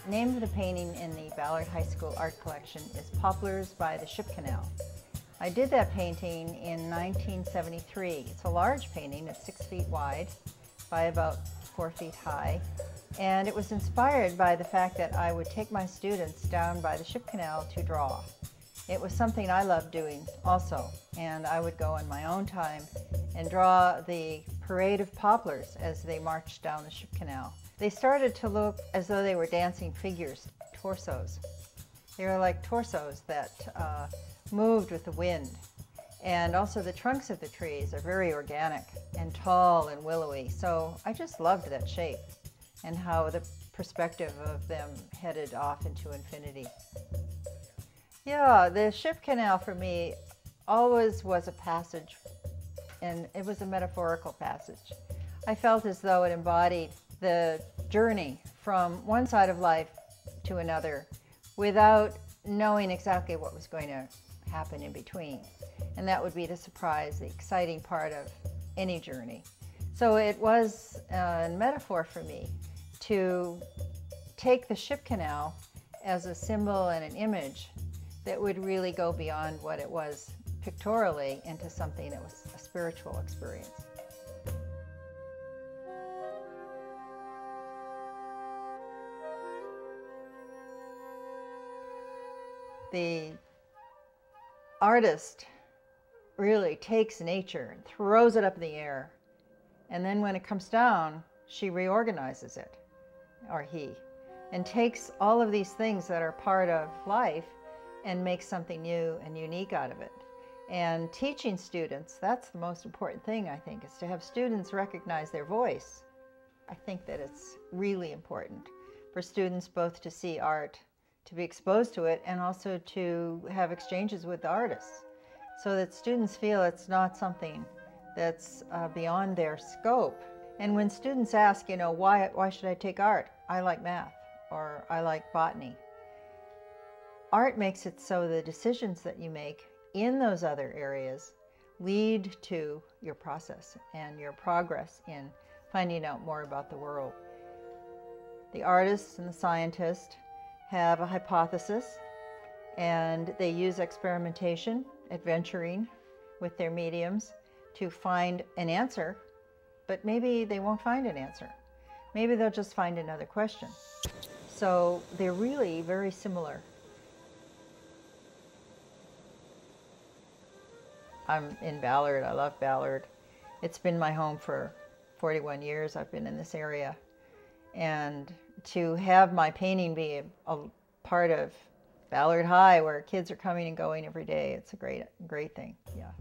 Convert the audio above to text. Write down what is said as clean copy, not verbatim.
name of the painting in the Ballard High School art collection is Poplars by the Ship Canal. I did that painting in 1973. It's a large painting, it's 6 feet wide by about 4 feet high. And it was inspired by the fact that I would take my students down by the Ship Canal to draw. It was something I loved doing also, and I would go in my own time and draw the parade of poplars as they marched down the Ship Canal. They started to look as though they were dancing figures, torsos. They were like torsos that moved with the wind. And also the trunks of the trees are very organic and tall and willowy, so I just loved that shape and how the perspective of them headed off into infinity. Yeah, the Ship Canal for me always was a passage, and it was a metaphorical passage. I felt as though it embodied the journey from one side of life to another without knowing exactly what was going to happen in between. And that would be the surprise, the exciting part of any journey. So it was a metaphor for me to take the Ship Canal as a symbol and an image that would really go beyond what it was pictorially into something that was a spiritual experience. The artist really takes nature and throws it up in the air, and then when it comes down, she reorganizes it, or he, and takes all of these things that are part of life and makes something new and unique out of it. And teaching students, that's the most important thing, I think, is to have students recognize their voice. I think that it's really important for students both to see art, to be exposed to it, and also to have exchanges with the artists, so that students feel it's not something that's beyond their scope. And when students ask, you know, why should I take art? I like math, or I like botany. Art makes it so the decisions that you make in those other areas lead to your process and your progress in finding out more about the world. The artist and the scientist have a hypothesis, and they use experimentation, adventuring with their mediums to find an answer, but maybe they won't find an answer. Maybe they'll just find another question. So they're really very similar. I'm in Ballard. I love Ballard. It's been my home for 41 years. I've been in this area. And to have my painting be a part of Ballard High, where kids are coming and going every day, it's a great thing. Yeah.